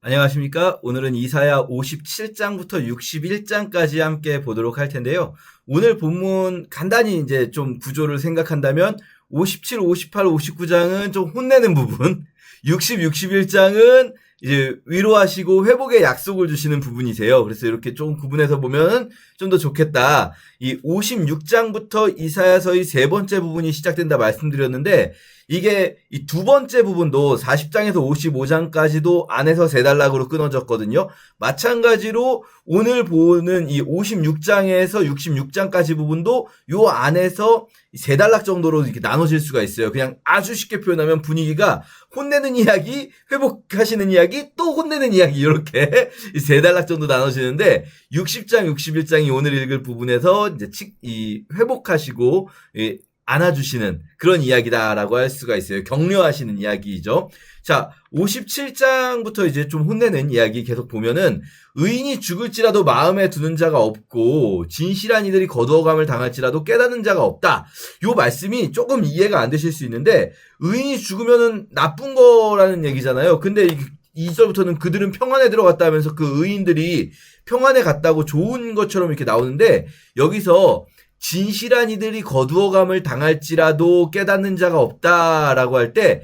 안녕하십니까? 오늘은 이사야 57장부터 61장까지 함께 보도록 할 텐데요. 오늘 본문 간단히 이제 좀 구조를 생각한다면 57, 58, 59장은 좀 혼내는 부분, 60, 61장은 이제 위로하시고 회복의 약속을 주시는 부분이세요. 그래서 이렇게 좀 구분해서 보면 좀 더 좋겠다. 이 56장부터 이사야서의 세 번째 부분이 시작된다 말씀드렸는데, 이게 이 두 번째 부분도 40장에서 55장까지도 안에서 세 단락으로 끊어졌거든요. 마찬가지로 오늘 보는 이 56장에서 66장까지 부분도 요 안에서 세 단락 정도로 이렇게 나눠질 수가 있어요. 그냥 아주 쉽게 표현하면 분위기가 혼내는 이야기, 회복하시는 이야기, 또 혼내는 이야기, 이렇게 세 단락 정도 나눠지는데, 60장, 61장이 오늘 읽을 부분에서 이제 이 회복하시고 안아주시는 그런 이야기다라고 할 수가 있어요. 격려하시는 이야기죠. 자, 57장부터 이제 좀 혼내는 이야기 계속 보면은, 의인이 죽을지라도 마음에 두는 자가 없고 진실한 이들이 거두어감을 당할지라도 깨닫는 자가 없다. 요 말씀이 조금 이해가 안 되실 수 있는데, 의인이 죽으면은 나쁜 거라는 얘기잖아요. 근데 2절부터는 그들은 평안에 들어갔다 하면서 그 의인들이 평안에 갔다고 좋은 것처럼 이렇게 나오는데, 여기서 진실한 이들이 거두어감을 당할지라도 깨닫는 자가 없다라고 할 때,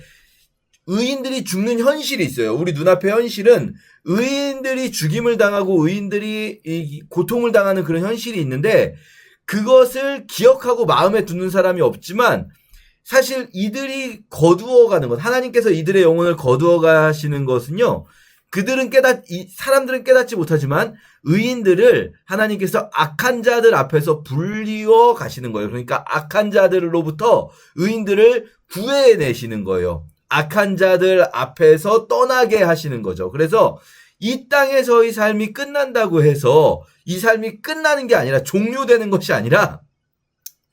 의인들이 죽는 현실이 있어요. 우리 눈앞의 현실은 의인들이 죽임을 당하고 의인들이 이 고통을 당하는 그런 현실이 있는데, 그것을 기억하고 마음에 두는 사람이 없지만, 사실 이들이 거두어가는 것, 하나님께서 이들의 영혼을 거두어가시는 것은요, 사람들은 깨닫지 못하지만 의인들을 하나님께서 악한 자들 앞에서 불리워 가시는 거예요. 그러니까 악한 자들로부터 의인들을 구해내시는 거예요. 악한 자들 앞에서 떠나게 하시는 거죠. 그래서 이 땅에서의 삶이 끝난다고 해서 이 삶이 끝나는 게 아니라, 종료되는 것이 아니라,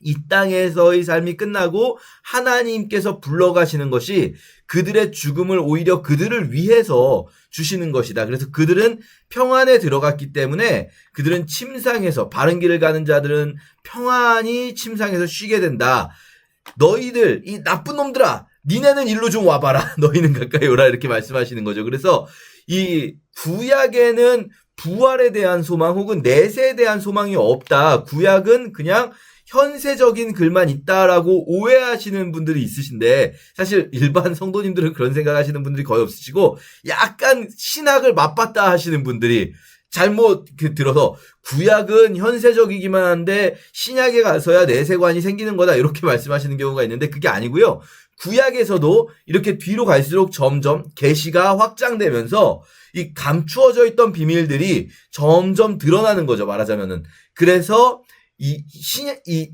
이 땅에서의 삶이 끝나고 하나님께서 불러가시는 것이 그들의 죽음을 오히려 그들을 위해서 주시는 것이다. 그래서 그들은 평안에 들어갔기 때문에 그들은 침상에서, 바른 길을 가는 자들은 평안히 침상에서 쉬게 된다. 너희들, 이 나쁜 놈들아, 니네는 일로 좀 와봐라. 너희는 가까이 오라. 이렇게 말씀하시는 거죠. 그래서 이 구약에는 부활에 대한 소망 혹은 내세에 대한 소망이 없다. 구약은 그냥 현세적인 글만 있다라고 오해하시는 분들이 있으신데, 사실 일반 성도님들은 그런 생각하시는 분들이 거의 없으시고, 약간 신학을 맞봤다 하시는 분들이 잘못 들어서 구약은 현세적이기만 한데 신약에 가서야 내세관이 생기는 거다, 이렇게 말씀하시는 경우가 있는데, 그게 아니고요. 구약에서도 이렇게 뒤로 갈수록 점점 계시가 확장되면서 이 감추어져 있던 비밀들이 점점 드러나는 거죠, 말하자면은. 그래서 이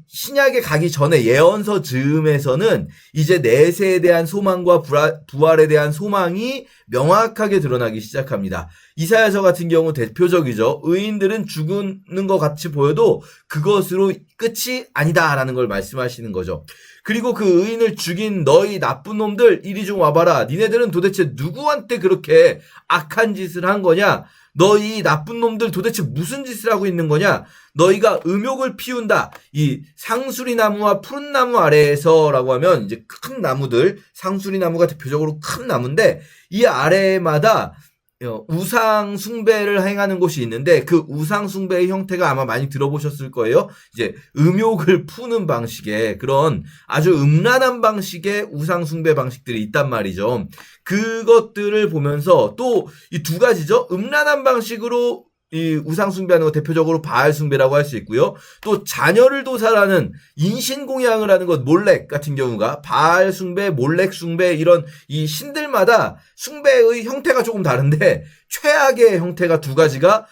신약에 가기 전에 예언서 즈음에서는 이제 내세에 대한 소망과 부활에 대한 소망이 명확하게 드러나기 시작합니다. 이사야서 같은 경우 대표적이죠. 의인들은 죽는 것 같이 보여도 그것으로 끝이 아니다라는 걸 말씀하시는 거죠. 그리고 그 의인을 죽인 너희 나쁜 놈들, 이리 좀 와봐라. 니네들은 도대체 누구한테 그렇게 악한 짓을 한 거냐? 너희 나쁜 놈들 도대체 무슨 짓을 하고 있는 거냐? 너희가 음욕을 피운다. 이 상수리 나무와 푸른 나무 아래에서라고 하면 이제 큰 나무들, 상수리 나무가 대표적으로 큰 나무인데, 이 아래마다 우상 숭배를 행하는 곳이 있는데, 그 우상 숭배의 형태가 아마 많이 들어보셨을 거예요. 이제 음욕을 푸는 방식의 그런 아주 음란한 방식의 우상 숭배 방식들이 있단 말이죠. 그것들을 보면서 또 이 두 가지죠. 음란한 방식으로 이 우상 숭배하는 거 대표적으로 바알 숭배라고 할 수 있고요. 또 자녀를 도살하는 인신 공양을 하는 것, 몰렉 같은 경우가 바알 숭배, 몰렉 숭배, 이런 이 신들마다 숭배의 형태가 조금 다른데, 최악의 형태가 두 가지가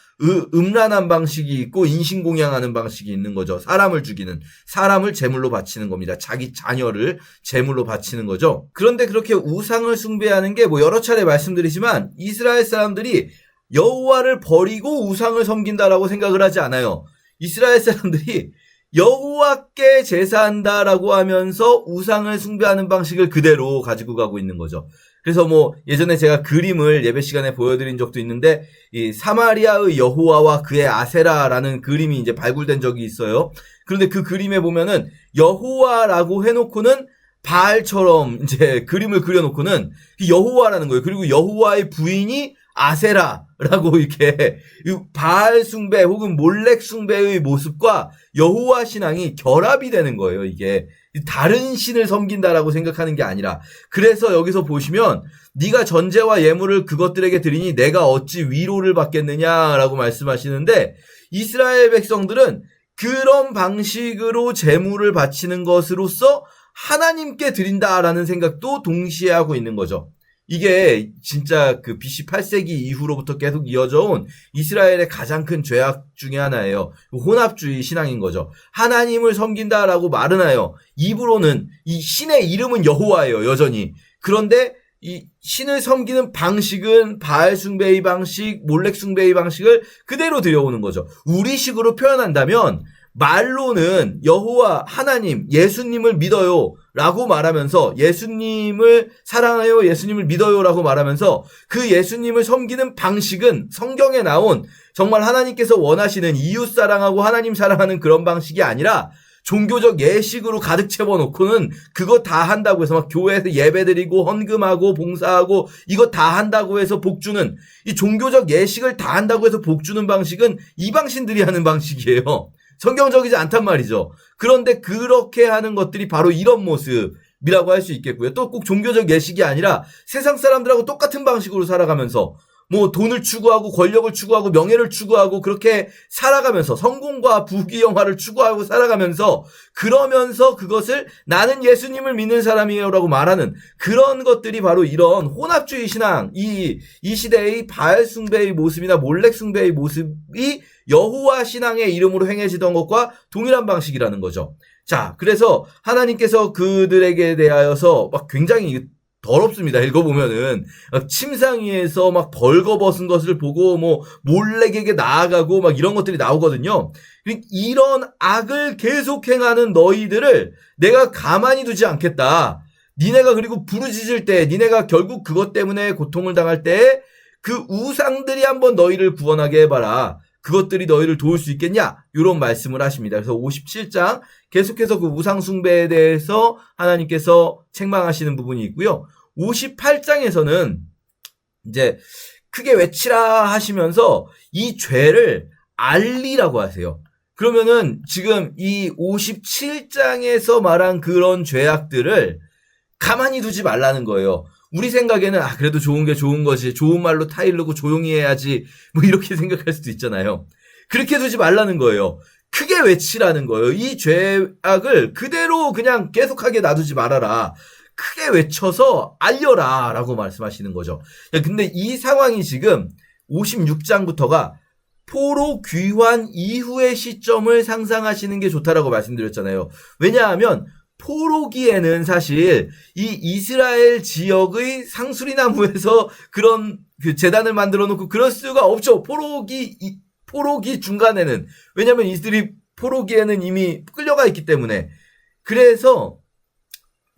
음란한 방식이 있고 인신 공양하는 방식이 있는 거죠. 사람을 죽이는, 사람을 제물로 바치는 겁니다. 자기 자녀를 제물로 바치는 거죠. 그런데 그렇게 우상을 숭배하는 게 뭐 여러 차례 말씀드리지만, 이스라엘 사람들이 여호와를 버리고 우상을 섬긴다라고 생각을 하지 않아요. 이스라엘 사람들이 여호와께 제사한다라고 하면서 우상을 숭배하는 방식을 그대로 가지고 가고 있는 거죠. 그래서 뭐 예전에 제가 그림을 예배 시간에 보여드린 적도 있는데, 이 사마리아의 여호와와 그의 아세라라는 그림이 이제 발굴된 적이 있어요. 그런데 그 그림에 보면은 여호와라고 해놓고는 바알처럼 이제 그림을 그려놓고는 여호와라는 거예요. 그리고 여호와의 부인이 아세라라고 이렇게 바알 숭배 혹은 몰렉 숭배의 모습과 여호와 신앙이 결합이 되는 거예요. 이게 다른 신을 섬긴다라고 생각하는 게 아니라. 그래서 여기서 보시면 네가 전제와 예물을 그것들에게 드리니 내가 어찌 위로를 받겠느냐라고 말씀하시는데, 이스라엘 백성들은 그런 방식으로 제물을 바치는 것으로서 하나님께 드린다라는 생각도 동시에 하고 있는 거죠. 이게 진짜 그 BC 8세기 이후로부터 계속 이어져 온 이스라엘의 가장 큰 죄악 중에 하나예요. 혼합주의 신앙인 거죠. 하나님을 섬긴다라고 말은 해요. 입으로는 이 신의 이름은 여호와예요, 여전히. 그런데 이 신을 섬기는 방식은 바알 숭배의 방식, 몰렉 숭배의 방식을 그대로 들여오는 거죠. 우리식으로 표현한다면 말로는 여호와 하나님, 예수님을 믿어요 라고 말하면서, 예수님을 사랑해요, 예수님을 믿어요 라고 말하면서 그 예수님을 섬기는 방식은 성경에 나온 정말 하나님께서 원하시는 이웃 사랑하고 하나님 사랑하는 그런 방식이 아니라 종교적 예식으로 가득 채워놓고는 그거 다 한다고 해서 막 교회에서 예배드리고 헌금하고 봉사하고 이거 다 한다고 해서 복주는, 이 종교적 예식을 다 한다고 해서 복주는 방식은 이방신들이 하는 방식이에요. 성경적이지 않단 말이죠. 그런데 그렇게 하는 것들이 바로 이런 모습이라고 할 수 있겠고요. 또 꼭 종교적 예식이 아니라 세상 사람들하고 똑같은 방식으로 살아가면서 뭐 돈을 추구하고 권력을 추구하고 명예를 추구하고 그렇게 살아가면서 성공과 부귀영화를 추구하고 살아가면서, 그러면서 그것을 나는 예수님을 믿는 사람이에요라고 말하는 그런 것들이 바로 이런 혼합주의 신앙, 이 시대의 바알 숭배의 모습이나 몰렉 숭배의 모습이 여호와 신앙의 이름으로 행해지던 것과 동일한 방식이라는 거죠. 자, 그래서 하나님께서 그들에게 대하여서 막 굉장히 더럽습니다. 읽어보면은 침상 위에서 막 벌거벗은 것을 보고 뭐 몰렉에게 나아가고 막 이런 것들이 나오거든요. 이런 악을 계속 행하는 너희들을 내가 가만히 두지 않겠다. 니네가 그리고 부르짖을 때, 니네가 결국 그것 때문에 고통을 당할 때 그 우상들이 한번 너희를 구원하게 해봐라. 그것들이 너희를 도울 수 있겠냐? 이런 말씀을 하십니다. 그래서 57장 계속해서 그 우상 숭배에 대해서 하나님께서 책망하시는 부분이 있고요. 58장에서는 이제 크게 외치라 하시면서 이 죄를 알리라고 하세요. 그러면은 지금 이 57장에서 말한 그런 죄악들을 가만히 두지 말라는 거예요. 우리 생각에는 그래도 좋은 게 좋은 거지, 좋은 말로 타일르고 조용히 해야지, 뭐 이렇게 생각할 수도 있잖아요. 그렇게 두지 말라는 거예요. 크게 외치라는 거예요. 이 죄악을 그대로 그냥 계속하게 놔두지 말아라. 크게 외쳐서 알려라 라고 말씀하시는 거죠. 근데 이 상황이 지금 56장부터가 포로 귀환 이후의 시점을 상상하시는 게 좋다라고 말씀드렸잖아요. 왜냐하면 포로기에는 사실 이 이스라엘 지역의 상수리나무에서 그런 그 재단을 만들어 놓고 그럴 수가 없죠. 포로기 중간에는. 왜냐하면 이들이 포로기에는 이미 끌려가 있기 때문에. 그래서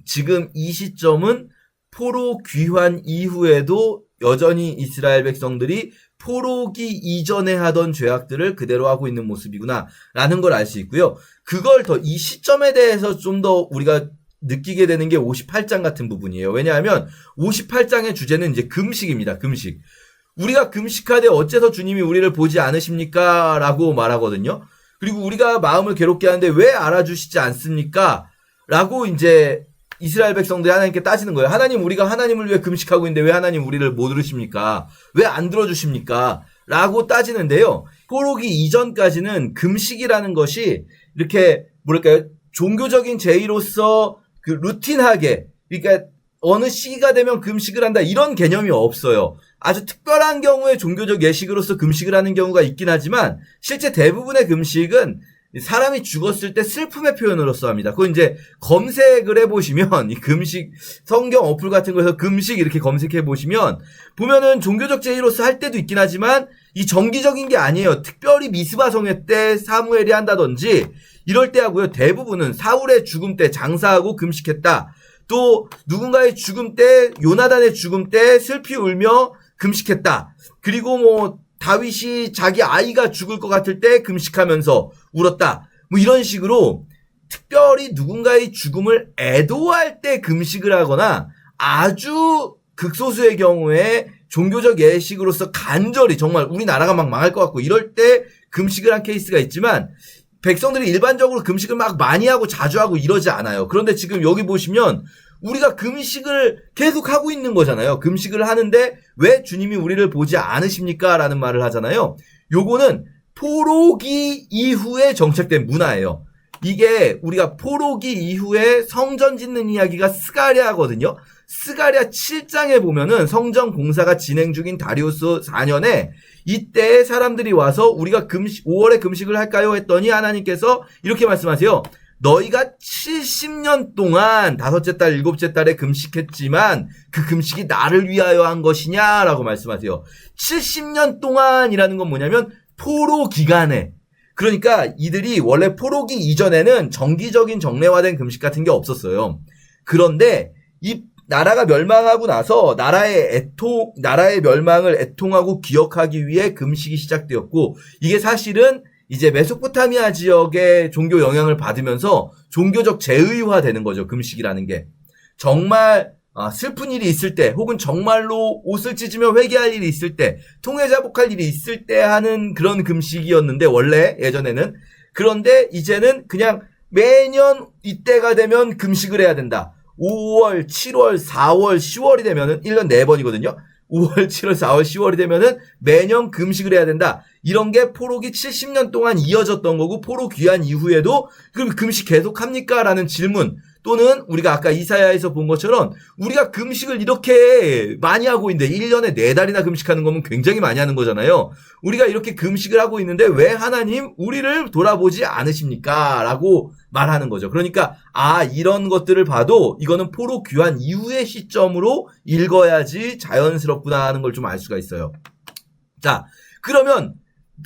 지금 이 시점은 포로 귀환 이후에도 여전히 이스라엘 백성들이 포로기 이전에 하던 죄악들을 그대로 하고 있는 모습이구나 라는 걸 알 수 있고요. 그걸 더 이 시점에 대해서 좀 더 우리가 느끼게 되는 게 58장 같은 부분이에요. 왜냐하면 58장의 주제는 이제 금식입니다. 금식. 우리가 금식하되 어째서 주님이 우리를 보지 않으십니까? 라고 말하거든요. 그리고 우리가 마음을 괴롭게 하는데 왜 알아주시지 않습니까? 라고 이제 이스라엘 백성들이 하나님께 따지는 거예요. 하나님, 우리가 하나님을 위해 금식하고 있는데 왜 하나님 우리를 못 들으십니까? 왜 안 들어주십니까? 라고 따지는데요. 포로기 이전까지는 금식이라는 것이 이렇게 뭐랄까요? 종교적인 제의로서 그 루틴하게, 그러니까 어느 시기가 되면 금식을 한다 이런 개념이 없어요. 아주 특별한 경우에 종교적 예식으로서 금식을 하는 경우가 있긴 하지만 실제 대부분의 금식은 사람이 죽었을 때 슬픔의 표현으로서 합니다. 그거 이제 검색을 해보시면, 이 금식, 성경 어플 같은 거에서 금식 이렇게 검색해보시면, 보면은 종교적 제의로서 할 때도 있긴 하지만, 이 정기적인 게 아니에요. 특별히 미스바 성회 때 사무엘이 한다든지, 이럴 때 하고요. 대부분은 사울의 죽음 때 장사하고 금식했다. 또, 누군가의 죽음 때, 요나단의 죽음 때 슬피 울며 금식했다. 그리고 뭐, 다윗이 자기 아이가 죽을 것 같을 때 금식하면서 울었다. 뭐 이런 식으로 특별히 누군가의 죽음을 애도할 때 금식을 하거나 아주 극소수의 경우에 종교적 예식으로서 간절히 정말 우리나라가 막 망할 것 같고 이럴 때 금식을 한 케이스가 있지만 백성들이 일반적으로 금식을 막 많이 하고 자주 하고 이러지 않아요. 그런데 지금 여기 보시면 우리가 금식을 계속 하고 있는 거잖아요. 금식을 하는데 왜 주님이 우리를 보지 않으십니까? 라는 말을 하잖아요. 요거는 포로기 이후에 정착된 문화예요. 이게 우리가 포로기 이후에 성전 짓는 이야기가 스가랴거든요. 스가랴 7장에 보면은 성전 공사가 진행 중인 다리우스 4년에 이때 사람들이 와서 우리가 5월에 금식을 할까요? 했더니 하나님께서 이렇게 말씀하세요. 너희가 70년 동안 다섯째 달, 일곱째 달에 금식했지만 그 금식이 나를 위하여 한 것이냐라고 말씀하세요. 70년 동안이라는 건 뭐냐면 포로 기간에, 그러니까 이들이 원래 포로기 이전에는 정기적인 정례화된 금식 같은 게 없었어요. 그런데 이 나라가 멸망하고 나서 나라의 멸망을 애통하고 기억하기 위해 금식이 시작되었고, 이게 사실은 이제 메소포타미아 지역의 종교 영향을 받으면서 종교적 재의화되는 거죠. 금식이라는 게. 정말 슬픈 일이 있을 때, 혹은 정말로 옷을 찢으며 회개할 일이 있을 때, 통회자복할 일이 있을 때 하는 그런 금식이었는데 원래 예전에는. 그런데 이제는 그냥 매년 이때가 되면 금식을 해야 된다. 5월, 7월, 4월, 10월이 되면은 1년 4번이거든요. 5월, 7월, 4월, 10월이 되면은 매년 금식을 해야 된다. 이런 게 포로기 70년 동안 이어졌던 거고, 포로 귀환 이후에도 그럼 금식 계속합니까? 라는 질문, 또는 우리가 아까 이사야에서 본 것처럼 우리가 금식을 이렇게 많이 하고 있는데 1년에 4달이나 금식하는 거면 굉장히 많이 하는 거잖아요. 우리가 이렇게 금식을 하고 있는데 왜 하나님 우리를 돌아보지 않으십니까? 라고 말하는 거죠. 그러니까 이런 것들을 봐도 이거는 포로 귀환 이후의 시점으로 읽어야지 자연스럽구나 하는 걸 좀 알 수가 있어요. 자, 그러면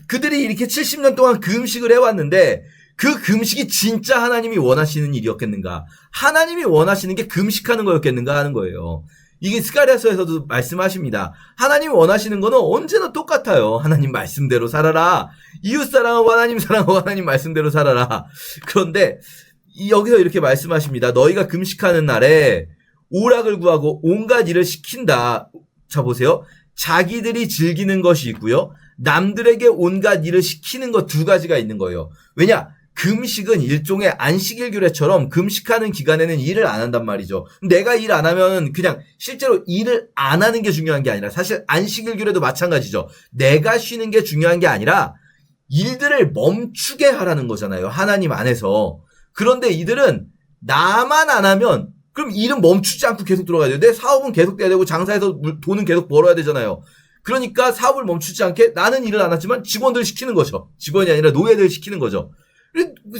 그들이 이렇게 70년 동안 금식을 해왔는데 그 금식이 진짜 하나님이 원하시는 일이었겠는가? 하나님이 원하시는 게 금식하는 거였겠는가 하는 거예요. 이게 스가랴서에서도 말씀하십니다. 하나님이 원하시는 거는 언제나 똑같아요. 하나님 말씀대로 살아라. 이웃 사랑하고 하나님 사랑하고 하나님 말씀대로 살아라. 그런데 여기서 이렇게 말씀하십니다. 너희가 금식하는 날에 오락을 구하고 온갖 일을 시킨다. 자, 보세요. 자기들이 즐기는 것이 있고요. 남들에게 온갖 일을 시키는 것 두 가지가 있는 거예요. 왜냐? 금식은 일종의 안식일규례처럼 금식하는 기간에는 일을 안 한단 말이죠. 내가 일 안 하면 그냥 실제로 일을 안 하는 게 중요한 게 아니라, 사실 안식일규례도 마찬가지죠. 내가 쉬는 게 중요한 게 아니라 일들을 멈추게 하라는 거잖아요. 하나님 안에서. 그런데 이들은 나만 안 하면 그럼 일은 멈추지 않고 계속 들어가야 돼요. 내 사업은 계속 돼야 되고 장사해서 돈은 계속 벌어야 되잖아요. 그러니까 사업을 멈추지 않게 나는 일을 안 하지만 직원들 시키는 거죠. 직원이 아니라 노예들 시키는 거죠.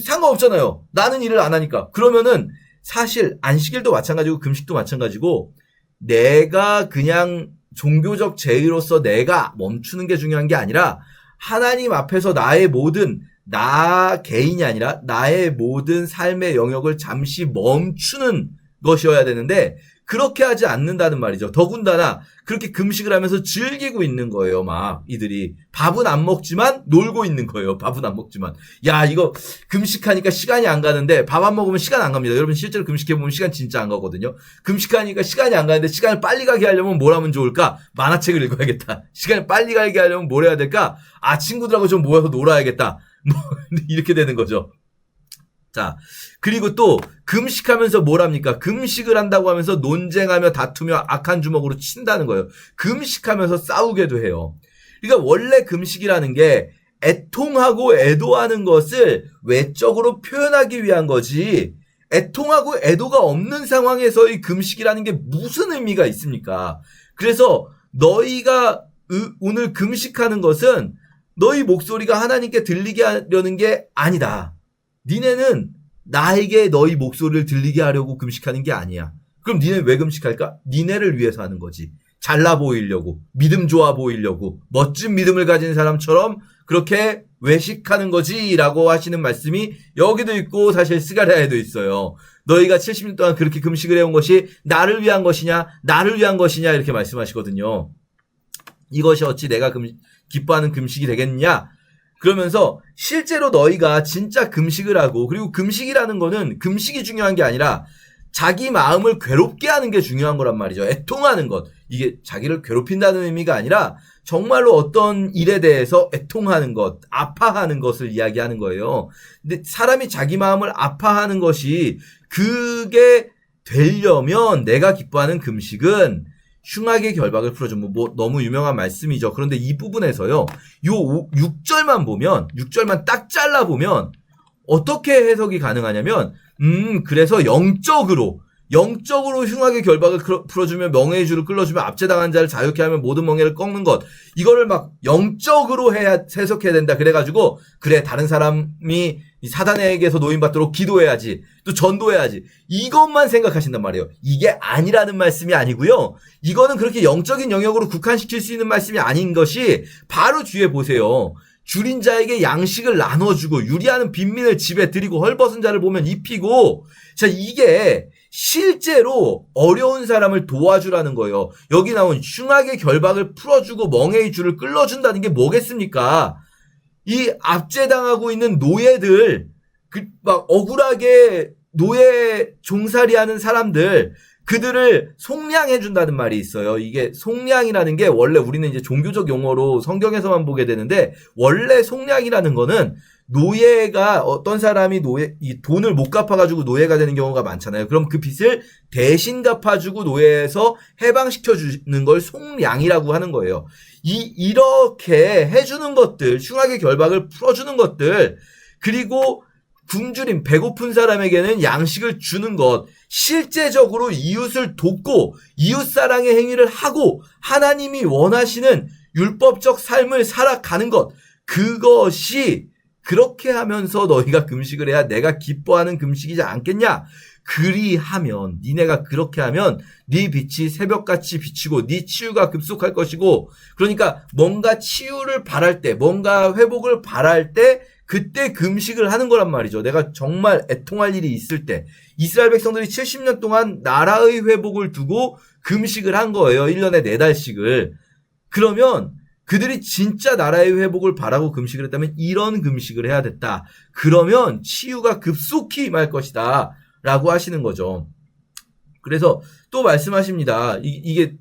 상관없잖아요. 나는 일을 안 하니까. 그러면은 사실 안식일도 마찬가지고 금식도 마찬가지고 내가 그냥 종교적 제의로서 내가 멈추는 게 중요한 게 아니라 하나님 앞에서 나의 모든, 나 개인이 아니라 나의 모든 삶의 영역을 잠시 멈추는 것이어야 되는데 그렇게 하지 않는다는 말이죠. 더군다나 그렇게 금식을 하면서 즐기고 있는 거예요. 막 이들이 밥은 안 먹지만 놀고 있는 거예요. 밥은 안 먹지만. 야, 이거 금식하니까 시간이 안 가는데 밥 안 먹으면 시간 안 갑니다. 여러분 실제로 금식해보면 시간 진짜 안 가거든요. 금식하니까 시간이 안 가는데 시간을 빨리 가게 하려면 뭘 하면 좋을까? 만화책을 읽어야겠다. 시간을 빨리 가게 하려면 뭘 해야 될까? 친구들하고 좀 모여서 놀아야겠다. 뭐 이렇게 되는 거죠. 자, 그리고 또 금식하면서 뭘 합니까? 금식을 한다고 하면서 논쟁하며 다투며 악한 주먹으로 친다는 거예요. 금식하면서 싸우게도 해요. 그러니까 원래 금식이라는 게 애통하고 애도하는 것을 외적으로 표현하기 위한 거지, 애통하고 애도가 없는 상황에서의 금식이라는 게 무슨 의미가 있습니까? 그래서 너희가 오늘 금식하는 것은 너희 목소리가 하나님께 들리게 하려는 게 아니다. 니네는 나에게 너희 목소리를 들리게 하려고 금식하는 게 아니야. 그럼 니네는 왜 금식할까? 니네를 위해서 하는 거지. 잘나 보이려고, 믿음 좋아 보이려고, 멋진 믿음을 가진 사람처럼 그렇게 외식하는 거지 라고 하시는 말씀이 여기도 있고 사실 스가랴에도 있어요. 너희가 70년 동안 그렇게 금식을 해온 것이 나를 위한 것이냐, 나를 위한 것이냐 이렇게 말씀하시거든요. 이것이 어찌 내가 기뻐하는 금식이 되겠느냐? 그러면서 실제로 너희가 진짜 금식을 하고, 그리고 금식이라는 거는 금식이 중요한 게 아니라 자기 마음을 괴롭게 하는 게 중요한 거란 말이죠. 애통하는 것. 이게 자기를 괴롭힌다는 의미가 아니라 정말로 어떤 일에 대해서 애통하는 것, 아파하는 것을 이야기하는 거예요. 근데 사람이 자기 마음을 아파하는 것이 그게 되려면 내가 기뻐하는 금식은 흉악의 결박을 풀어주는 뭐 너무 유명한 말씀이죠. 그런데 이 부분에서요. 요 6절만 보면 6절만 딱 잘라보면 어떻게 해석이 가능하냐면 그래서 영적으로 흉악의 결박을 풀어주며 명예의 줄을 끌어주며 압제당한 자를 자유케 하면 모든 멍에를 꺾는 것. 이거를 막 영적으로 해석해야 된다. 그래가지고 그래 다른 사람이 사단에게서 노인받도록 기도해야지. 또 전도해야지. 이것만 생각하신단 말이에요. 이게 아니라는 말씀이 아니고요. 이거는 그렇게 영적인 영역으로 국한시킬 수 있는 말씀이 아닌 것이 바로 뒤에 보세요. 줄인 자에게 양식을 나눠주고 유리하는 빈민을 집에 들이고 헐벗은 자를 보면 입히고. 자, 이게 실제로 어려운 사람을 도와주라는 거예요. 여기 나온 흉악의 결박을 풀어주고 멍에의 줄을 끌어준다는 게 뭐겠습니까? 이 압제당하고 있는 노예들, 막 억울하게 노예 종살이하는 사람들, 그들을 속량해준다는 말이 있어요. 이게 속량이라는 게 원래 우리는 이제 종교적 용어로 성경에서만 보게 되는데, 원래 속량이라는 거는 노예가 어떤 사람이 이 돈을 못 갚아가지고 노예가 되는 경우가 많잖아요. 그럼 그 빚을 대신 갚아주고 노예에서 해방시켜주는 걸 속량이라고 하는 거예요. 이렇게 해주는 것들, 흉악의 결박을 풀어주는 것들, 그리고 굶주린 배고픈 사람에게는 양식을 주는 것, 실제적으로 이웃을 돕고 이웃사랑의 행위를 하고 하나님이 원하시는 율법적 삶을 살아가는 것, 그것이 그렇게 하면서 너희가 금식을 해야 내가 기뻐하는 금식이지 않겠냐? 그리하면 니네가 그렇게 하면 네 빛이 새벽같이 비치고 네 치유가 급속할 것이고, 그러니까 뭔가 치유를 바랄 때, 뭔가 회복을 바랄 때 그때 금식을 하는 거란 말이죠. 내가 정말 애통할 일이 있을 때. 이스라엘 백성들이 70년 동안 나라의 회복을 두고 금식을 한 거예요. 1년에 4달씩을. 그러면 그들이 진짜 나라의 회복을 바라고 금식을 했다면 이런 금식을 해야 됐다. 그러면 치유가 급속히 임할 것이다. 라고 하시는 거죠. 그래서 또 말씀하십니다. 이게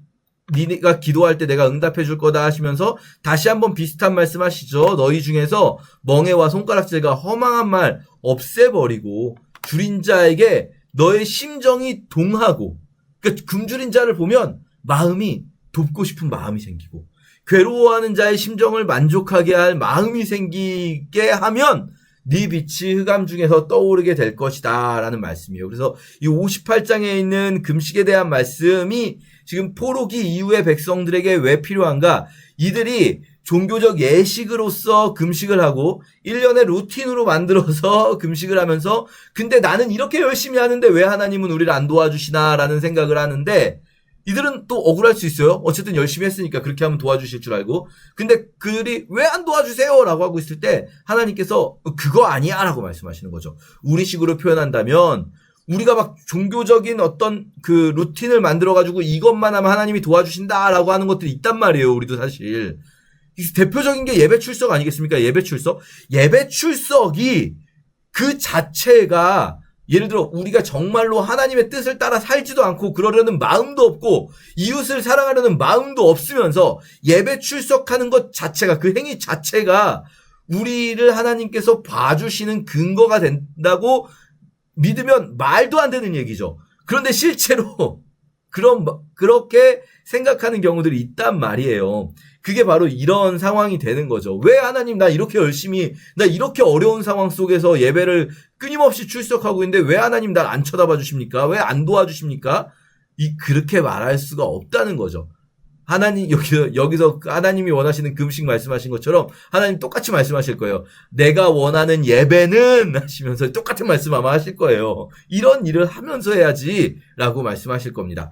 니가 기도할 때 내가 응답해 줄 거다 하시면서 다시 한번 비슷한 말씀 하시죠. 너희 중에서 멍에와 손가락질과 허망한 말 없애버리고 줄인 자에게 너의 심정이 동하고, 그러니까 굶주린 자를 보면 마음이 돕고 싶은 마음이 생기고 괴로워하는 자의 심정을 만족하게 할 마음이 생기게 하면 네 빛이 흑암 중에서 떠오르게 될 것이다 라는 말씀이에요. 그래서 이 58장에 있는 금식에 대한 말씀이 지금 포로기 이후의 백성들에게 왜 필요한가? 이들이 종교적 예식으로서 금식을 하고 1년의 루틴으로 만들어서 금식을 하면서 근데 나는 이렇게 열심히 하는데 왜 하나님은 우리를 안 도와주시나 라는 생각을 하는데, 이들은 또 억울할 수 있어요. 어쨌든 열심히 했으니까 그렇게 하면 도와주실 줄 알고. 근데 그들이 왜 안 도와주세요? 라고 하고 있을 때 하나님께서 그거 아니야 라고 말씀하시는 거죠. 우리식으로 표현한다면 우리가 막 종교적인 어떤 그 루틴을 만들어가지고 이것만 하면 하나님이 도와주신다라고 하는 것들이 있단 말이에요. 우리도 사실. 대표적인 게 예배 출석 아니겠습니까? 예배 출석. 예배 출석이 그 자체가 예를 들어 우리가 정말로 하나님의 뜻을 따라 살지도 않고 그러려는 마음도 없고 이웃을 사랑하려는 마음도 없으면서 예배 출석하는 것 자체가, 그 행위 자체가 우리를 하나님께서 봐주시는 근거가 된다고 믿으면 말도 안 되는 얘기죠. 그런데 실제로 그렇게 생각하는 경우들이 있단 말이에요. 그게 바로 이런 상황이 되는 거죠. 왜 하나님 나 이렇게 열심히, 나 이렇게 어려운 상황 속에서 예배를 끊임없이 출석하고 있는데 왜 하나님 날 안 쳐다봐 주십니까? 왜 안 도와주십니까? 그렇게 말할 수가 없다는 거죠. 하나님, 여기서 하나님이 원하시는 금식 말씀하신 것처럼 하나님 똑같이 말씀하실 거예요. 내가 원하는 예배는 하시면서 똑같은 말씀 아마 하실 거예요. 이런 일을 하면서 해야지 라고 말씀하실 겁니다.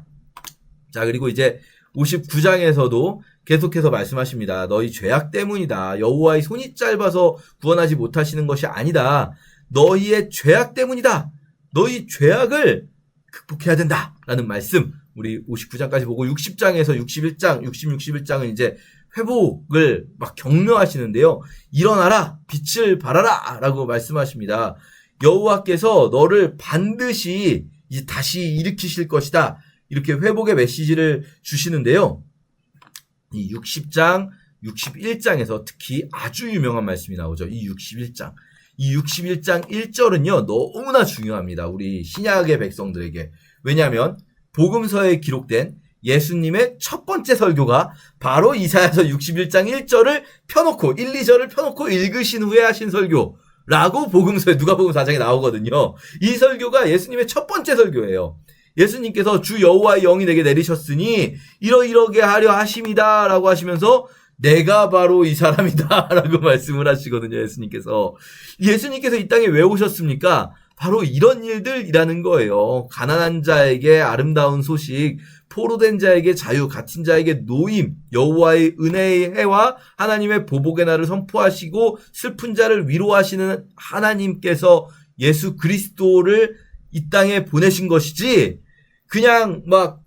자, 그리고 이제 59장에서도 계속해서 말씀하십니다. 너희 죄악 때문이다. 여호와의 손이 짧아서 구원하지 못하시는 것이 아니다. 너희의 죄악 때문이다. 너희 죄악을 극복해야 된다. 라는 말씀. 우리 59장까지 보고 60장에서 61장, 61장은 이제 회복을 막 격려하시는데요. 일어나라. 빛을 발하라. 라고 말씀하십니다. 여호와께서 너를 반드시 이제 다시 일으키실 것이다. 이렇게 회복의 메시지를 주시는데요. 이 60장, 61장에서 특히 아주 유명한 말씀이 나오죠. 이 61장. 이 61장 1절은요, 너무나 중요합니다. 우리 신약의 백성들에게. 왜냐하면 복음서에 기록된 예수님의 첫 번째 설교가 바로 이사야서 61장 1절을 펴놓고 1, 2절을 펴놓고 읽으신 후에 하신 설교라고 복음서에 누가복음 4장에 나오거든요. 이 설교가 예수님의 첫 번째 설교예요. 예수님께서 주 여호와의 영이 내게 내리셨으니 이러이러게 하려 하심이다 라고 하시면서 내가 바로 이 사람이다 라고 말씀을 하시거든요. 예수님께서 이 땅에 왜 오셨습니까? 바로 이런 일들이라는 거예요. 가난한 자에게 아름다운 소식, 포로된 자에게 자유, 갇힌 자에게 노임, 여호와의 은혜의 해와 하나님의 보복의 날을 선포하시고 슬픈 자를 위로하시는 하나님께서 예수 그리스도를 이 땅에 보내신 것이지, 그냥 막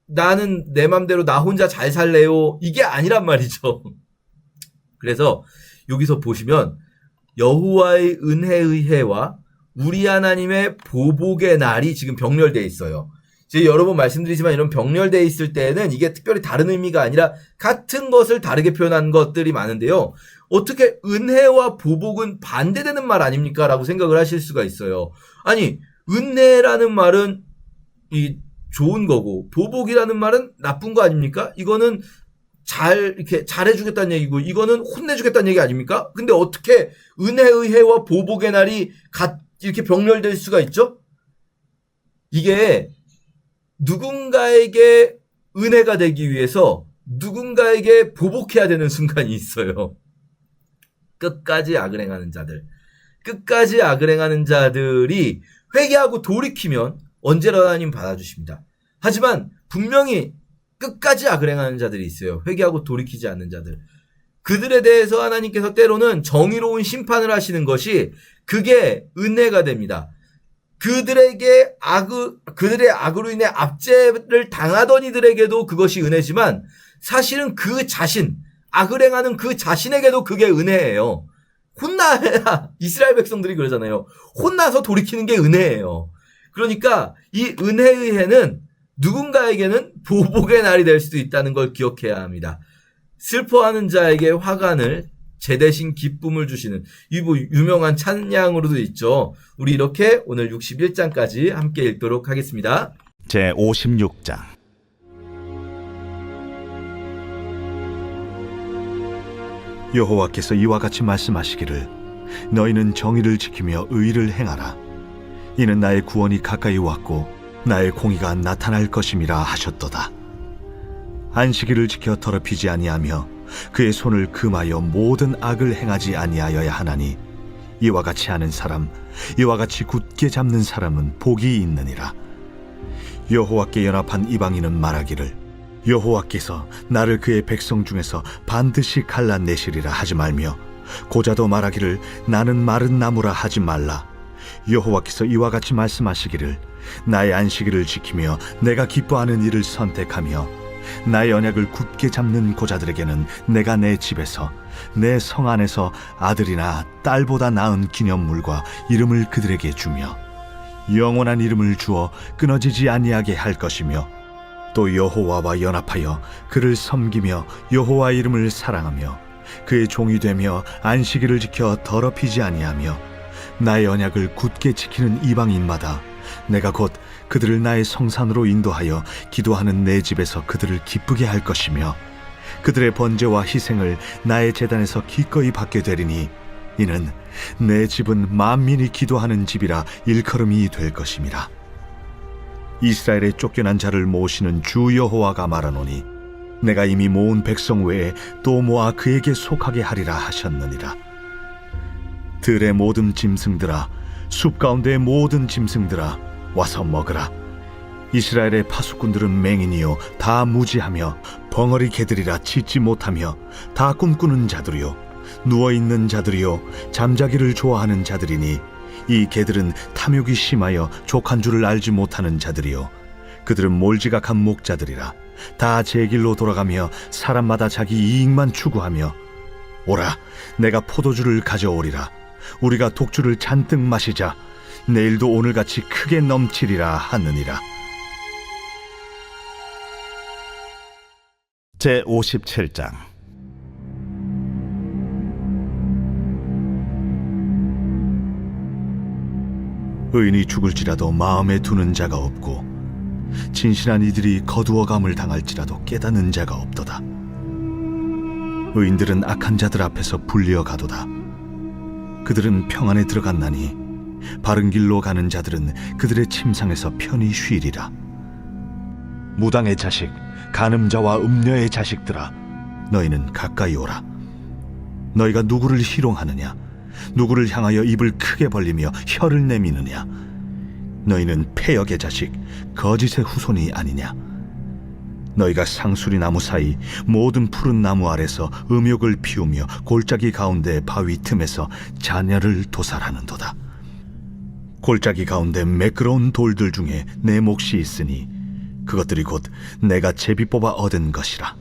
나는 내 맘대로 나 혼자 잘 살래요, 이게 아니란 말이죠. 그래서 여기서 보시면 여호와의 은혜의 해와 우리 하나님의 보복의 날이 지금 병렬되어 있어요. 제가 여러 번 말씀드리지만 이런 병렬되어 있을 때는 이게 특별히 다른 의미가 아니라 같은 것을 다르게 표현한 것들이 많은데요. 어떻게 은혜와 보복은 반대되는 말 아닙니까? 라고 생각을 하실 수가 있어요. 아니, 은혜라는 말은 이 좋은 거고 보복이라는 말은 나쁜 거 아닙니까? 이거는 이렇게 잘해주겠다는 얘기고 이거는 혼내주겠다는 얘기 아닙니까? 근데 어떻게 은혜의 해와 보복의 날이 이렇게 병렬될 수가 있죠? 이게 누군가에게 은혜가 되기 위해서 누군가에게 보복해야 되는 순간이 있어요. 끝까지 악을 행하는 자들이 회개하고 돌이키면 언제나 하나님 받아주십니다. 하지만 분명히 끝까지 악을 행하는 자들이 있어요. 회개하고 돌이키지 않는 자들. 그들에 대해서 하나님께서 때로는 정의로운 심판을 하시는 것이 그게 은혜가 됩니다. 그들의 악으로 인해 압제를 당하던 이들에게도 그것이 은혜지만 사실은 악을 행하는 그 자신에게도 그게 은혜예요. 혼나야, 이스라엘 백성들이 그러잖아요. 혼나서 돌이키는 게 은혜예요. 그러니까 이 은혜의 해는 누군가에게는 보복의 날이 될 수도 있다는 걸 기억해야 합니다. 슬퍼하는 자에게 화관을, 제 대신 기쁨을 주시는, 이 유명한 찬양으로도 있죠. 우리 이렇게 오늘 61장까지 함께 읽도록 하겠습니다. 제 56장. 여호와께서 이와 같이 말씀하시기를, 너희는 정의를 지키며 의를 행하라. 이는 나의 구원이 가까이 왔고 나의 공의가 나타날 것임이라 하셨도다. 안식일을 지켜 더럽히지 아니하며 그의 손을 금하여 모든 악을 행하지 아니하여야 하나니, 이와 같이 하는 사람, 이와 같이 굳게 잡는 사람은 복이 있느니라. 여호와께 연합한 이방인은 말하기를, 여호와께서 나를 그의 백성 중에서 반드시 갈라내시리라 하지 말며, 고자도 말하기를 나는 마른 나무라 하지 말라. 여호와께서 이와 같이 말씀하시기를, 나의 안식일을 지키며 내가 기뻐하는 일을 선택하며 나의 언약을 굳게 잡는 고자들에게는 내가 내 집에서 내 성 안에서 아들이나 딸보다 나은 기념물과 이름을 그들에게 주며 영원한 이름을 주어 끊어지지 아니하게 할 것이며, 또 여호와와 연합하여 그를 섬기며 여호와의 이름을 사랑하며 그의 종이 되며 안식일을 지켜 더럽히지 아니하며 나의 언약을 굳게 지키는 이방인마다 내가 곧 그들을 나의 성산으로 인도하여 기도하는 내 집에서 그들을 기쁘게 할 것이며, 그들의 번제와 희생을 나의 제단에서 기꺼이 받게 되리니, 이는 내 집은 만민이 기도하는 집이라 일컬음이 될 것임이라. 이스라엘의 쫓겨난 자를 모으시는 주 여호와가 말하노니, 내가 이미 모은 백성 외에 또 모아 그에게 속하게 하리라 하셨느니라. 들의 모든 짐승들아, 숲 가운데의 모든 짐승들아, 와서 먹으라. 이스라엘의 파수꾼들은 맹인이요 다 무지하며 벙어리 개들이라 짖지 못하며 다 꿈꾸는 자들이요 누워있는 자들이요 잠자기를 좋아하는 자들이니, 이 개들은 탐욕이 심하여 족한 줄을 알지 못하는 자들이요 그들은 몰지각한 목자들이라. 다 제 길로 돌아가며 사람마다 자기 이익만 추구하며, 오라, 내가 포도주를 가져오리라. 우리가 독주를 잔뜩 마시자. 내일도 오늘같이 크게 넘치리라 하느니라. 제57장. 의인이 죽을지라도 마음에 두는 자가 없고 진실한 이들이 거두어감을 당할지라도 깨닫는 자가 없도다. 의인들은 악한 자들 앞에서 불리어 가도다. 그들은 평안에 들어갔나니 바른 길로 가는 자들은 그들의 침상에서 편히 쉬리라. 무당의 자식, 간음자와 음녀의 자식들아, 너희는 가까이 오라. 너희가 누구를 희롱하느냐? 누구를 향하여 입을 크게 벌리며 혀를 내미느냐? 너희는 패역의 자식, 거짓의 후손이 아니냐? 너희가 상수리 나무 사이 모든 푸른 나무 아래서 음욕을 피우며 골짜기 가운데 바위 틈에서 자녀를 도살하는도다. 골짜기 가운데 매끄러운 돌들 중에 내 몫이 있으니 그것들이 곧 내가 제비 뽑아 얻은 것이라.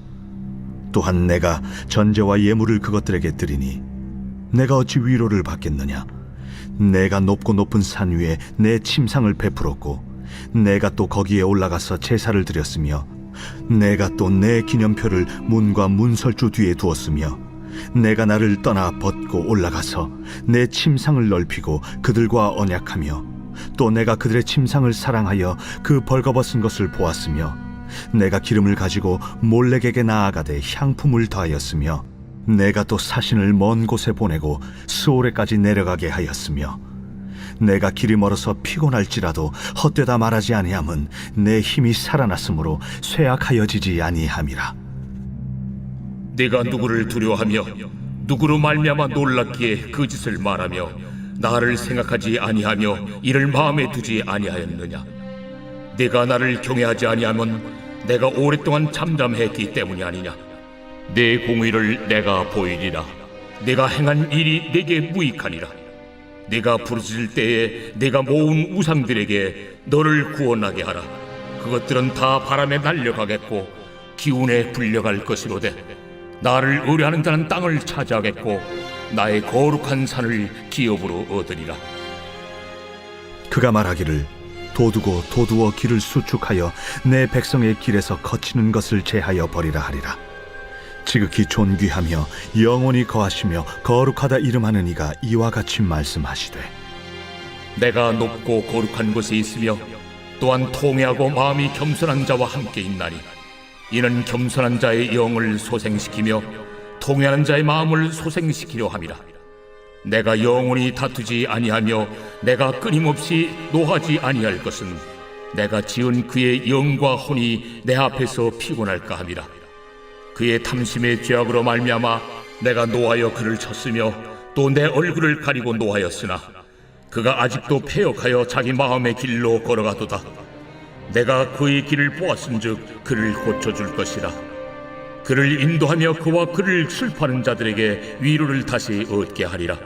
또한 내가 전제와 예물을 그것들에게 드리니 내가 어찌 위로를 받겠느냐? 내가 높고 높은 산 위에 내 침상을 베풀었고 내가 또 거기에 올라가서 제사를 드렸으며 내가 또 내 기념표를 문과 문설주 뒤에 두었으며 내가 나를 떠나 벗고 올라가서 내 침상을 넓히고 그들과 언약하며 또 내가 그들의 침상을 사랑하여 그 벌거벗은 것을 보았으며 내가 기름을 가지고 몰렉에게 나아가되 향품을 더하였으며 내가 또 사신을 먼 곳에 보내고 스오레까지 내려가게 하였으며 내가 길이 멀어서 피곤할지라도 헛되다 말하지 아니함은 내 힘이 살아났으므로 쇠약하여지지 아니함이라. 네가 누구를 두려워하며 누구로 말미암아 놀랍기에 그 짓을 말하며 나를 생각하지 아니하며 이를 마음에 두지 아니하였느냐? 네가 나를 경외하지 아니하면 내가 오랫동안 잠잠했기 때문이 아니냐? 내 공의를 내가 보이리라. 내가 행한 일이 내게 무익하니라. 네가 부르짖을 때에 내가 모은 우상들에게 너를 구원하게 하라. 그것들은 다 바람에 날려가겠고 기운에 불려갈 것이로되 나를 의뢰하는 자는 땅을 차지하겠고 나의 거룩한 산을 기업으로 얻으리라. 그가 말하기를 도두고 도두어 길을 수축하여 내 백성의 길에서 거치는 것을 제하여 버리라 하리라. 지극히 존귀하며 영원히 거하시며 거룩하다 이름하는 이가 이와 같이 말씀하시되 내가 높고 거룩한 곳에 있으며 또한 통회하고 마음이 겸손한 자와 함께 있나니 이는 겸손한 자의 영을 소생시키며 통회하는 자의 마음을 소생시키려 함이라. 내가 영원히 다투지 아니하며 내가 끊임없이 노하지 아니할 것은 내가 지은 그의 영과 혼이 내 앞에서 피곤할까 함이라. 그의 탐심의 죄악으로 말미암아 내가 노하여 그를 쳤으며 또 내 얼굴을 가리고 노하였으나 그가 아직도 패역하여 자기 마음의 길로 걸어가도다. 내가 그의 길을 보았은즉 그를 고쳐줄 것이라. 그를 인도하며 그와 그를 슬퍼하는 자들에게 위로를 다시 얻게 하리라.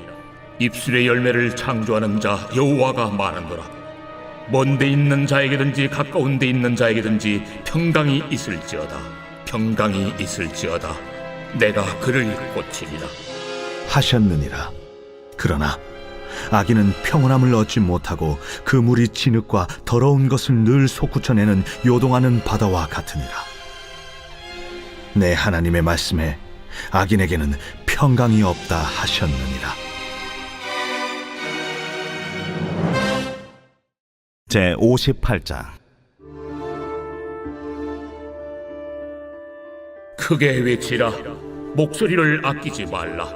입술의 열매를 창조하는 자 여호와가 말하노라. 먼 데 있는 자에게든지 가까운 데 있는 자에게든지 평강이 있을지어다. 평강이 있을지어다. 내가 그를 고치리라 하셨느니라. 그러나 악인은 평온함을 얻지 못하고 그 물이 진흙과 더러운 것을 늘 솟구쳐내는 요동하는 바다와 같으니라. 내 하나님의 말씀에 악인에게는 평강이 없다 하셨느니라. 제58장. 크게 외치라. 목소리를 아끼지 말라.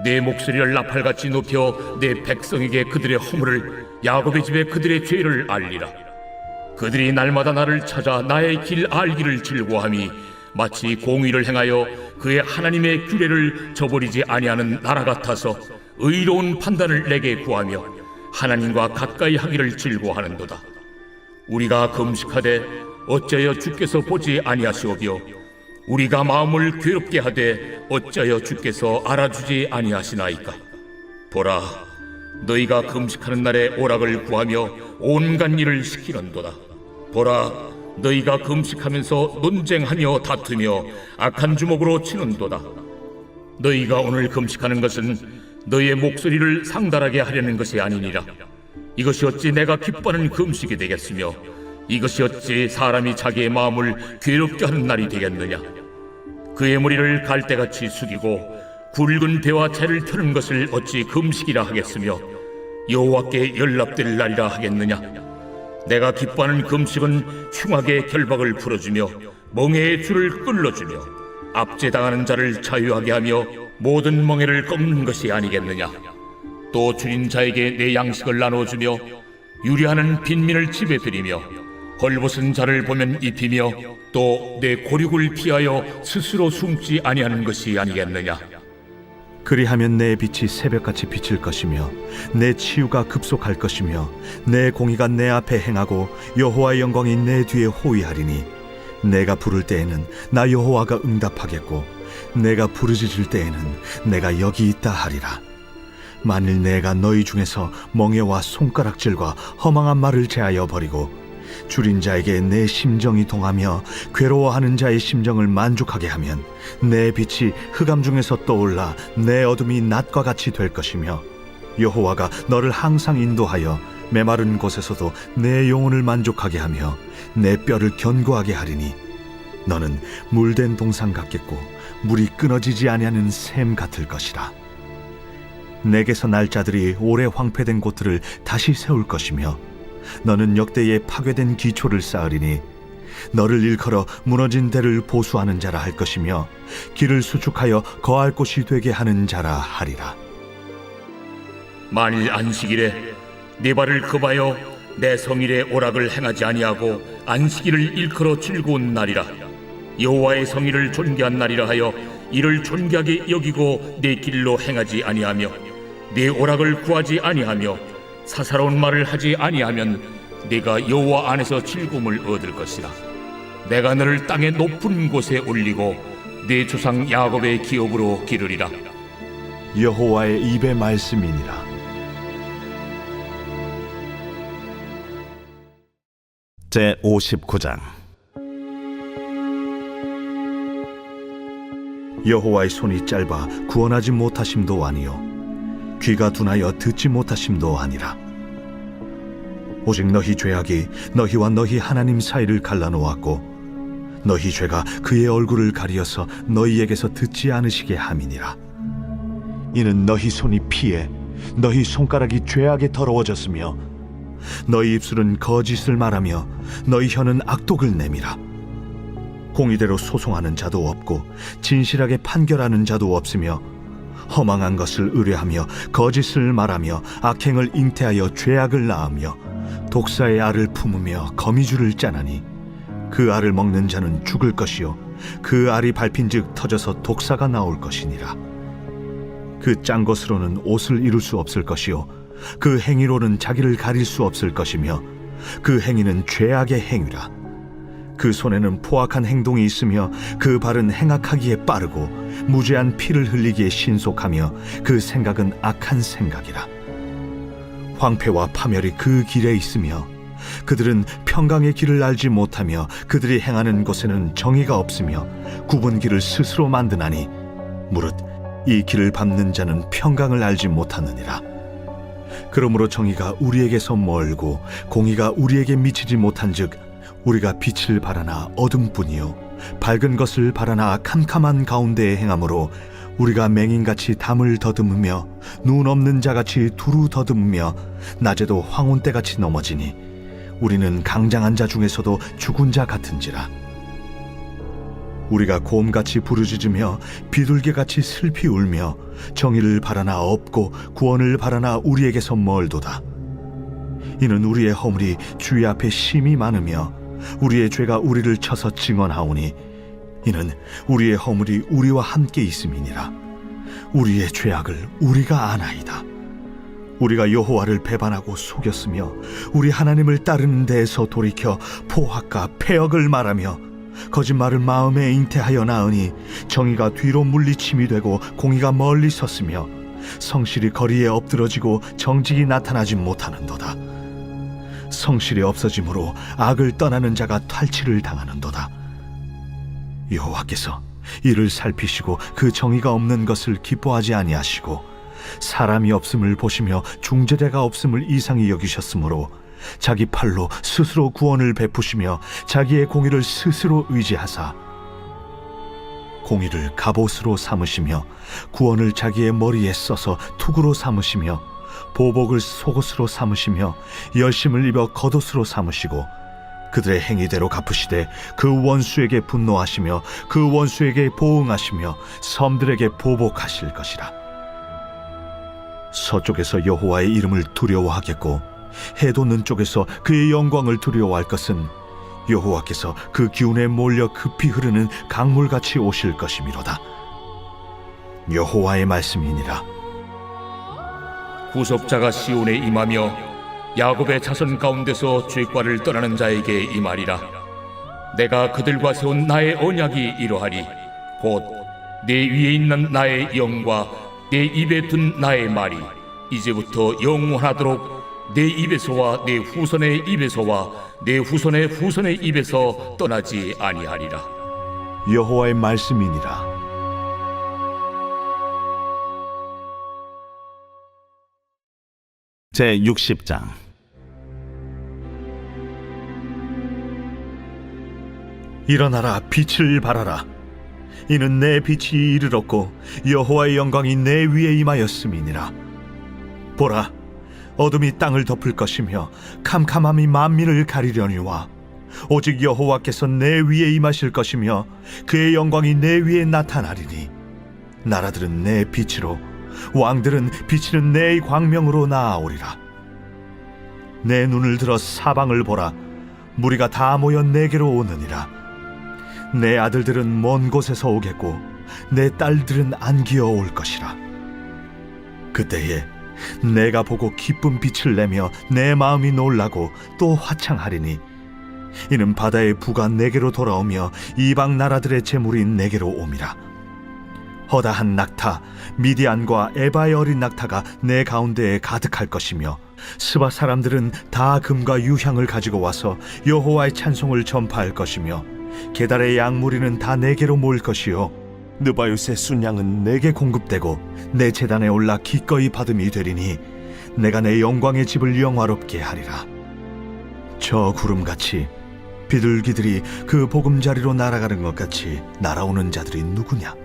내 목소리를 나팔같이 높여 내 백성에게 그들의 허물을 야곱의 집에 그들의 죄를 알리라. 그들이 날마다 나를 찾아 나의 길 알기를 즐거워함이 마치 공의를 행하여 그의 하나님의 규례를 저버리지 아니하는 나라 같아서 의로운 판단을 내게 구하며 하나님과 가까이 하기를 즐거워하는도다. 우리가 금식하되 어찌하여 주께서 보지 아니하시오며 우리가 마음을 괴롭게 하되 어찌하여 주께서 알아주지 아니하시나이까. 보라, 너희가 금식하는 날에 오락을 구하며 온갖 일을 시키는도다. 보라, 너희가 금식하면서 논쟁하며 다투며 악한 주먹으로 치는도다. 너희가 오늘 금식하는 것은 너희의 목소리를 상달하게 하려는 것이 아니니라. 이것이 어찌 내가 기뻐하는 금식이 되겠으며 이것이 어찌 사람이 자기의 마음을 괴롭게 하는 날이 되겠느냐. 그의 머리를 갈대같이 숙이고 굵은 배와 재를 펴는 것을 어찌 금식이라 하겠으며 여호와께 연락될 날이라 하겠느냐. 내가 기뻐하는 금식은 흉악의 결박을 풀어주며 멍에의 줄을 끌어주며 압제당하는 자를 자유하게 하며 모든 멍에를 꺾는 것이 아니겠느냐. 또 줄인 자에게 내 양식을 나눠주며 유리하는 빈민을 집에 들이며 헐벗은 자를 보면 입히며 또 내 고륙을 피하여 스스로 숨지 아니하는 것이 아니겠느냐. 그리하면 내 빛이 새벽같이 비칠 것이며 내 치유가 급속할 것이며 내 공의가 내 앞에 행하고 여호와의 영광이 내 뒤에 호위하리니 내가 부를 때에는 나 여호와가 응답하겠고 내가 부르짖을 때에는 내가 여기 있다 하리라. 만일 내가 너희 중에서 멍에와 손가락질과 허망한 말을 제하여 버리고 줄인 자에게 내 심정이 동하며 괴로워하는 자의 심정을 만족하게 하면 내 빛이 흑암 중에서 떠올라 내 어둠이 낮과 같이 될 것이며 여호와가 너를 항상 인도하여 메마른 곳에서도 내 영혼을 만족하게 하며 내 뼈를 견고하게 하리니 너는 물된 동상 같겠고 물이 끊어지지 아니하는 샘 같을 것이라. 내게서 날 자들이 오래 황폐된 곳들을 다시 세울 것이며 너는 역대에 파괴된 기초를 쌓으리니 너를 일컬어 무너진 데를 보수하는 자라 할 것이며 길을 수축하여 거할 곳이 되게 하는 자라 하리라. 만일 안식일에 네 발을 급하여 내 성일의 오락을 행하지 아니하고 안식일을 일컬어 즐거운 날이라 여호와의 성일을 존귀한 날이라 하여 이를 존귀하게 여기고 내 길로 행하지 아니하며 네 오락을 구하지 아니하며 사사로운 말을 하지 아니하면 네가 여호와 안에서 즐거움을 얻을 것이라. 내가 너를 땅의 높은 곳에 올리고 네 조상 야곱의 기업으로 기르리라. 여호와의 입의 말씀이니라. 제 59장. 여호와의 손이 짧아 구원하지 못하심도 아니요 귀가 둔하여 듣지 못하심도 아니라. 오직 너희 죄악이 너희와 너희 하나님 사이를 갈라놓았고 너희 죄가 그의 얼굴을 가리어서 너희에게서 듣지 않으시게 함이니라. 이는 너희 손이 피해 너희 손가락이 죄악에 더러워졌으며 너희 입술은 거짓을 말하며 너희 혀는 악독을 내밀어 공의대로 소송하는 자도 없고 진실하게 판결하는 자도 없으며 허망한 것을 의뢰하며 거짓을 말하며 악행을 잉태하여 죄악을 낳으며 독사의 알을 품으며 거미줄을 짜나니 그 알을 먹는 자는 죽을 것이요 그 알이 밟힌즉 터져서 독사가 나올 것이니라. 그 짠 것으로는 옷을 이룰 수 없을 것이요 그 행위로는 자기를 가릴 수 없을 것이며 그 행위는 죄악의 행위라. 그 손에는 포악한 행동이 있으며 그 발은 행악하기에 빠르고 무죄한 피를 흘리기에 신속하며 그 생각은 악한 생각이라. 황폐와 파멸이 그 길에 있으며 그들은 평강의 길을 알지 못하며 그들이 행하는 곳에는 정의가 없으며 굽은 길을 스스로 만드나니 무릇 이 길을 밟는 자는 평강을 알지 못하느니라. 그러므로 정의가 우리에게서 멀고 공의가 우리에게 미치지 못한즉 우리가 빛을 바라나 어둠뿐이요 밝은 것을 바라나 캄캄한 가운데에 행함으로 우리가 맹인같이 담을 더듬으며 눈 없는 자같이 두루 더듬으며 낮에도 황혼때같이 넘어지니 우리는 강장한 자 중에서도 죽은 자 같은지라. 우리가 곰같이 부르짖으며 비둘기같이 슬피 울며 정의를 바라나 없고 구원을 바라나 우리에게서 멀도다. 이는 우리의 허물이 주의 앞에 심히 많으며 우리의 죄가 우리를 쳐서 증언하오니 이는 우리의 허물이 우리와 함께 있음이니라. 우리의 죄악을 우리가 아나이다. 우리가 여호와를 배반하고 속였으며 우리 하나님을 따르는 데에서 돌이켜 포악과 패역을 말하며 거짓말을 마음에 잉태하여 낳으니 정의가 뒤로 물리침이 되고 공의가 멀리 섰으며 성실이 거리에 엎드러지고 정직이 나타나지 못하는도다. 성실이 없어짐으로 악을 떠나는 자가 탈취를 당하는도다. 여호와께서 이를 살피시고 그 정의가 없는 것을 기뻐하지 아니하시고 사람이 없음을 보시며 중재자가 없음을 이상히 여기셨으므로 자기 팔로 스스로 구원을 베푸시며 자기의 공의를 스스로 의지하사 공의를 갑옷으로 삼으시며 구원을 자기의 머리에 써서 투구로 삼으시며 보복을 속옷으로 삼으시며 열심을 입어 겉옷으로 삼으시고 그들의 행위대로 갚으시되 그 원수에게 분노하시며 그 원수에게 보응하시며 섬들에게 보복하실 것이라. 서쪽에서 여호와의 이름을 두려워하겠고 해 돋는 쪽에서 그의 영광을 두려워할 것은 여호와께서 그 기운에 몰려 급히 흐르는 강물같이 오실 것이미로다. 여호와의 말씀이니라. 구속자가 시온에 임하며 야곱의 자손 가운데서 죄과를 떠나는 자에게 임하리라. 내가 그들과 세운 나의 언약이 이러하리. 곧 내 위에 있는 나의 영과 내 입에 둔 나의 말이 이제부터 영원하도록 내 입에서와 내 후손의 입에서와 내 후손의 후손의 입에서 떠나지 아니하리라. 여호와의 말씀이니라. 제60장. 일어나라, 빛을 발하라. 이는 내 빛이 이르렀고 여호와의 영광이 내 위에 임하였음이니라. 보라, 어둠이 땅을 덮을 것이며 캄캄함이 만민을 가리려니와 오직 여호와께서 내 위에 임하실 것이며 그의 영광이 내 위에 나타나리니 나라들은 내 빛으로 왕들은 비치는 내 광명으로 나아오리라. 내 눈을 들어 사방을 보라. 무리가 다 모여 내게로 오느니라. 내 아들들은 먼 곳에서 오겠고 내 딸들은 안기어 올 것이라. 그때에 내가 보고 기쁜 빛을 내며 내 마음이 놀라고 또 화창하리니 이는 바다의 부가 내게로 돌아오며 이방 나라들의 재물이 내게로 옴이라. 허다한 낙타 미디안과 에바의 어린 낙타가 내 가운데에 가득할 것이며 스바 사람들은 다 금과 유향을 가지고 와서 여호와의 찬송을 전파할 것이며 게달의 양무리는 다 내게로 모일 것이요 느바요스의 순양은 내게 공급되고 내 제단에 올라 기꺼이 받음이 되리니 내가 내 영광의 집을 영화롭게 하리라. 저 구름같이 비둘기들이 그 보금자리로 날아가는 것 같이 날아오는 자들이 누구냐?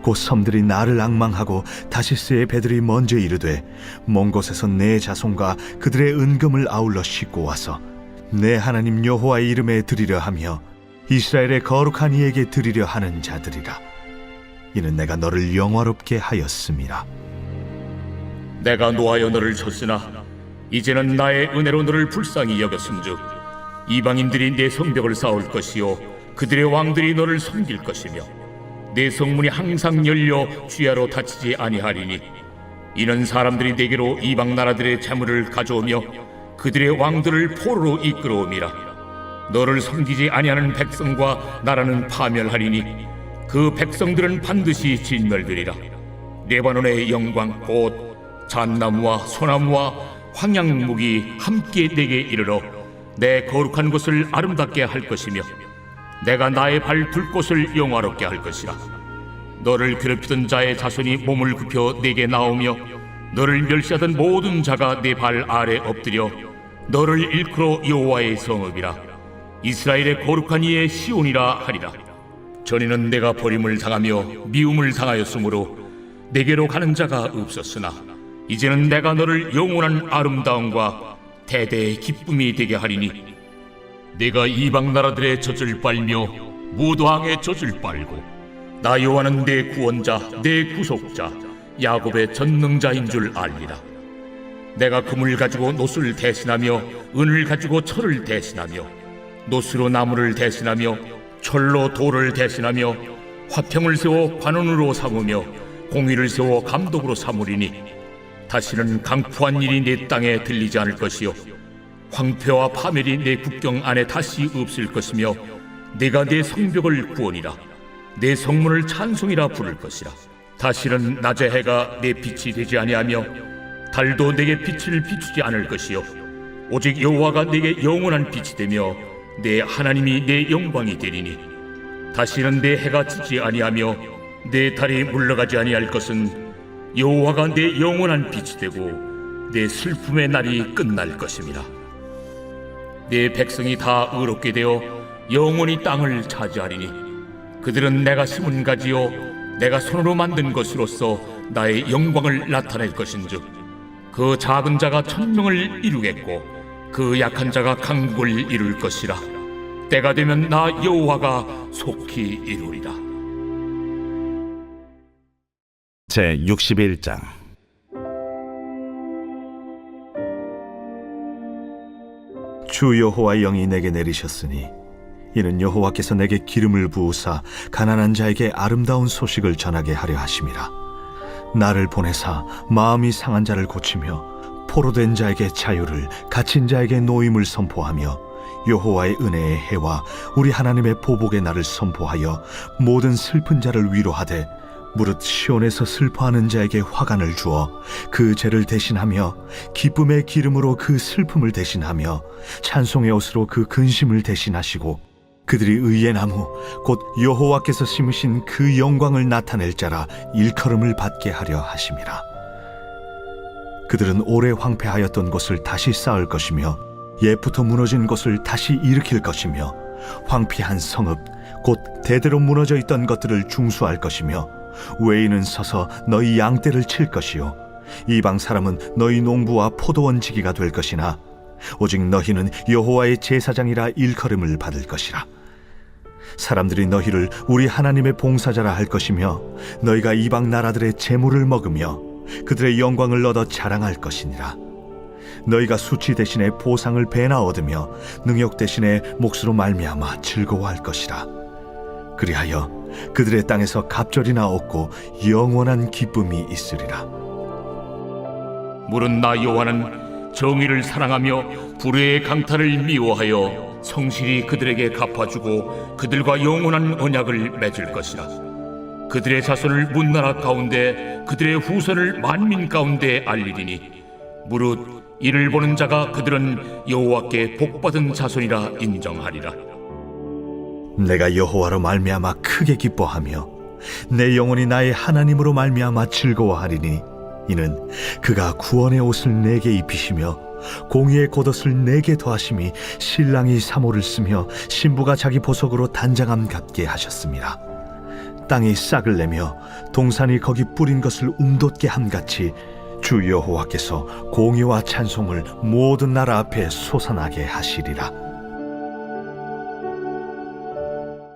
곧 섬들이 나를 앙망하고 다시스의 배들이 먼저 이르되 먼 곳에서 내 자손과 그들의 은금을 아울러 싣고 와서 내 하나님 여호와의 이름에 드리려 하며 이스라엘의 거룩한 이에게 드리려 하는 자들이라. 이는 내가 너를 영화롭게 하였음이라. 내가 노하여 너를 쳤으나 이제는 나의 은혜로 너를 불쌍히 여겼음즉 이방인들이 내 성벽을 쌓을 것이요 그들의 왕들이 너를 섬길 것이며 내 성문이 항상 열려 주야로 닫히지 아니하리니 이는 사람들이 내게로 이방 나라들의 재물을 가져오며 그들의 왕들을 포로로 이끌어옴이라. 너를 섬기지 아니하는 백성과 나라는 파멸하리니 그 백성들은 반드시 진멸되리라. 레바논의 영광 곧 잣나무와 소나무와 황양목이 함께 내게 이르러 내 거룩한 곳을 아름답게 할 것이며 내가 나의 발 둘 곳을 영화롭게 할 것이라. 너를 괴롭히던 자의 자손이 몸을 굽혀 내게 나오며 너를 멸시하던 모든 자가 내 발 아래 엎드려 너를 일컬어 여호와의 성읍이라 이스라엘의 거룩한 이의 시온이라 하리라. 전에는 내가 버림을 당하며 미움을 당하였으므로 내게로 가는 자가 없었으나 이제는 내가 너를 영원한 아름다움과 대대의 기쁨이 되게 하리니 내가 이방 나라들의 젖을 빨며 무도왕의 젖을 빨고 나 여호와는 내 구원자 내 구속자 야곱의 전능자인 줄 알리라. 내가 금을 가지고 노스를 대신하며 은을 가지고 철을 대신하며 노스로 나무를 대신하며 철로 돌을 대신하며 화평을 세워 관원으로 삼으며 공의를 세워 감독으로 삼으리니 다시는 강포한 일이 내 땅에 들리지 않을 것이요 황폐와 파멸이 내 국경 안에 다시 없을 것이며 내가 내 성벽을 구원이라 내 성문을 찬송이라 부를 것이라. 다시는 낮의 해가 내 빛이 되지 아니하며 달도 내게 빛을 비추지 않을 것이요 오직 여호와가 내게 영원한 빛이 되며 내 하나님이 내 영광이 되리니 다시는 내 해가 지지 아니하며 내 달이 물러가지 아니할 것은 여호와가 내 영원한 빛이 되고 내 슬픔의 날이 끝날 것임이라. 내 백성이 다 의롭게 되어 영원히 땅을 차지하리니 그들은 내가 심은 가지요 내가 손으로 만든 것으로서 나의 영광을 나타낼 것인즉 그 작은 자가 천명을 이루겠고 그 약한 자가 강국을 이룰 것이라. 때가 되면 나 여호와가 속히 이루리라. 제 61장. 주 여호와의 영이 내게 내리셨으니 이는 여호와께서 내게 기름을 부으사 가난한 자에게 아름다운 소식을 전하게 하려 하심이라. 나를 보내사 마음이 상한 자를 고치며 포로된 자에게 자유를, 갇힌 자에게 노임을 선포하며 여호와의 은혜의 해와 우리 하나님의 보복의 날을 선포하여 모든 슬픈 자를 위로하되 무릇 시온에서 슬퍼하는 자에게 화관을 주어 그 죄를 대신하며 기쁨의 기름으로 그 슬픔을 대신하며 찬송의 옷으로 그 근심을 대신하시고 그들이 의의 나무 곧 여호와께서 심으신 그 영광을 나타낼 자라 일컬음을 받게 하려 하심이라. 그들은 오래 황폐하였던 곳을 다시 쌓을 것이며 옛부터 무너진 곳을 다시 일으킬 것이며 황폐한 성읍 곧 대대로 무너져 있던 것들을 중수할 것이며 외인은 서서 너희 양떼를 칠 것이요 이방 사람은 너희 농부와 포도원 지기가 될 것이나 오직 너희는 여호와의 제사장이라 일컬음을 받을 것이라. 사람들이 너희를 우리 하나님의 봉사자라 할 것이며 너희가 이방 나라들의 재물을 먹으며 그들의 영광을 얻어 자랑할 것이니라. 너희가 수치 대신에 보상을 배나 얻으며 능욕 대신에 몫으로 말미암아 즐거워할 것이라. 그리하여 그들의 땅에서 갑절이나 얻고 영원한 기쁨이 있으리라. 물은 나 여호와는 정의를 사랑하며 불의의 강탈을 미워하여 성실히 그들에게 갚아주고 그들과 영원한 언약을 맺을 것이라. 그들의 자손을 문나라 가운데 그들의 후손을 만민 가운데 알리리니 무릇 이를 보는 자가 그들은 여호와께 복받은 자손이라 인정하리라. 내가 여호와로 말미암아 크게 기뻐하며 내 영혼이 나의 하나님으로 말미암아 즐거워하리니 이는 그가 구원의 옷을 내게 입히시며 공의의 겉옷을 내게 더하심이 신랑이 사모를 쓰며 신부가 자기 보석으로 단장함 같게 하셨습니다. 땅이 싹을 내며 동산이 거기 뿌린 것을 움돋게 함같이 주 여호와께서 공의와 찬송을 모든 나라 앞에 솟아나게 하시리라.